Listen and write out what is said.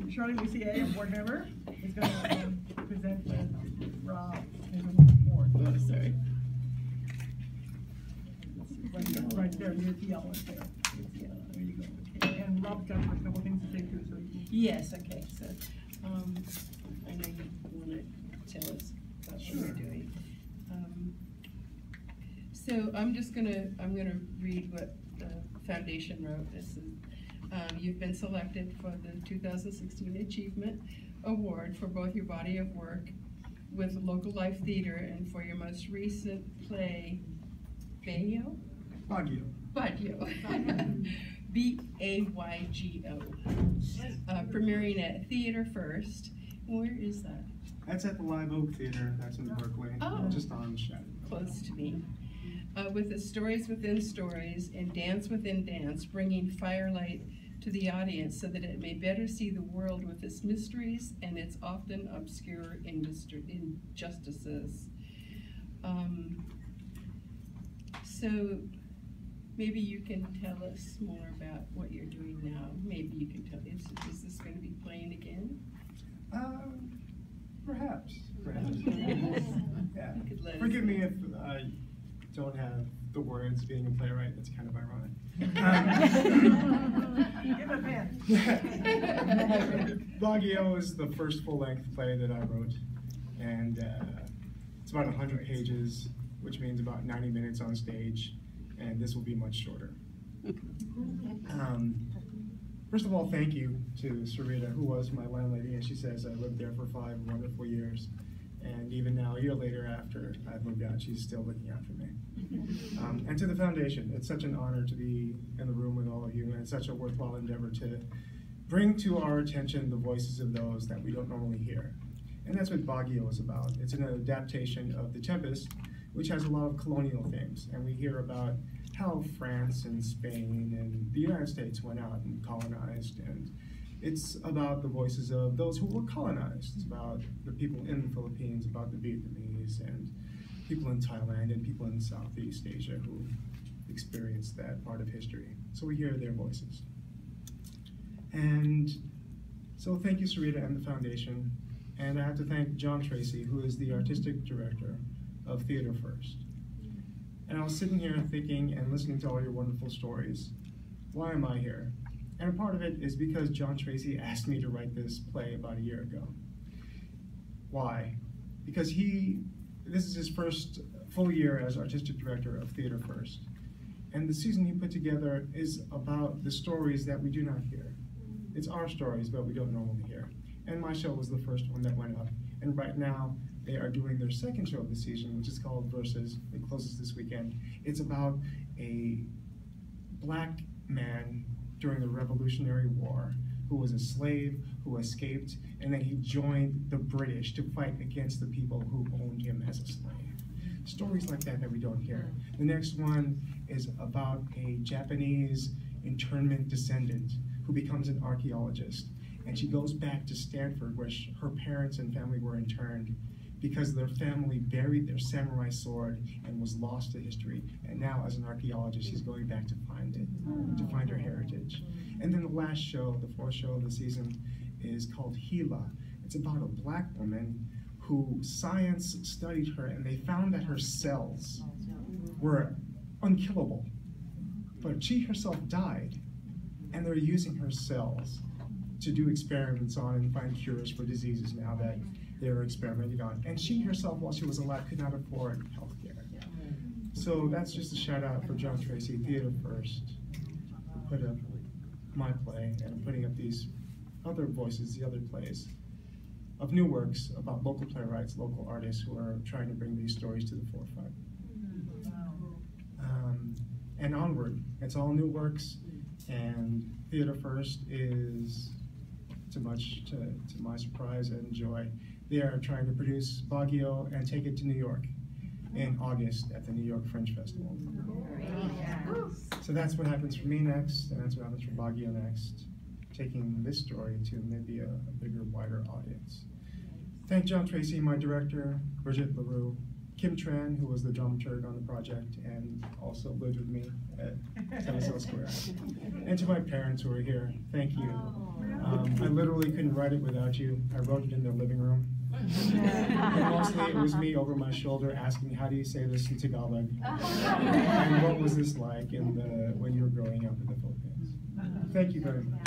Shirley Lucier, a board member, is going to present the Rob report. Oh, sorry. Right there, near the yellow there. There you go. Okay. And Rob's got a couple things to say too. So yes, okay. So I know you want to tell us about what you're doing. So I'm gonna read what the foundation wrote. This is you've been selected for the 2016 Achievement Award for both your body of work with Local Life Theater and for your most recent play, BAGYO? BAGYO. B-A-Y-G-O. Premiering at Theater First. Where is that? That's at the Live Oak Theater. That's in Berkeley. Oh. Just on Shadow. Close to me. With the stories within stories and dance within dance, bringing firelight to the audience so that it may better see the world with its mysteries and its often obscure injustices. So maybe you can tell us more about what you're doing now. Maybe you can tell, is this going to be playing again? Perhaps. Yeah. Forgive me if I don't have the words. Being a playwright, that's kind of ironic. give a pen. BAGYO is the first full-length play that I wrote, and it's about 100 pages, which means about 90 minutes on stage, and this will be much shorter. First of all, thank you to Sarita, who was my landlady, and she says I lived there for 5 wonderful years. And even now, a year later after I've moved out, she's still looking out for me. And to the foundation, it's such an honor to be in the room with all of you, and it's such a worthwhile endeavor to bring to our attention the voices of those that we don't normally hear. And that's what BAGYO is about. It's an adaptation of The Tempest, which has a lot of colonial themes, and we hear about how France and Spain and the United States went out and colonized, and it's about the voices of those who were colonized. It's about the people in the Philippines, about the Vietnamese, and people in Thailand, and people in Southeast Asia who experienced that part of history. So we hear their voices. And so thank you, Sarita, and the foundation. And I have to thank John Tracy, who is the artistic director of Theater First. And I was sitting here thinking and listening to all your wonderful stories. Why am I here? And a part of it is because John Tracy asked me to write this play about a year ago. Why? Because this is his first full year as artistic director of Theater First. And the season he put together is about the stories that we do not hear. It's our stories, but we don't normally hear. And my show was the first one that went up. And right now, they are doing their second show of the season, which is called Versus. It closes this weekend. It's about a black man during the Revolutionary War who was a slave, who escaped, and then he joined the British to fight against the people who owned him as a slave. Stories like that we don't hear. The next one is about a Japanese internment descendant who becomes an archaeologist. And she goes back to Stanford, where her parents and family were interned, because their family buried their samurai sword and was lost to history. And now, as an archaeologist, she's going back to find it, to find her heritage. And then the last show, the fourth show of the season, is called Gila. It's about a black woman who science studied her, and they found that her cells were unkillable. But she herself died, and they're using her cells to do experiments on and find cures for diseases now that they're experimenting on. And she herself, while she was alive, could not afford health care. So that's just a shout out for John Tracy, Theater First, who put up my play and putting up these other voices, the other plays of new works about local playwrights, local artists who are trying to bring these stories to the forefront. And onward, it's all new works, and Theater First is, to my surprise and joy, they are trying to produce BAGYO and take it to New York in August at the New York Fringe Festival. So that's what happens for me next, and that's what happens for BAGYO next, taking this story to maybe a bigger, wider audience. Thank John Tracy, my director, Bridget LaRue, Kim Tran, who was the dramaturg on the project and also lived with me at Telesale Square. And to my parents who are here, thank you. I literally couldn't write it without you. I wrote it in their living room. And mostly it was me over my shoulder asking, how do you say this in Tagalog? And what was this like when you were growing up in the Philippines? Thank you very much.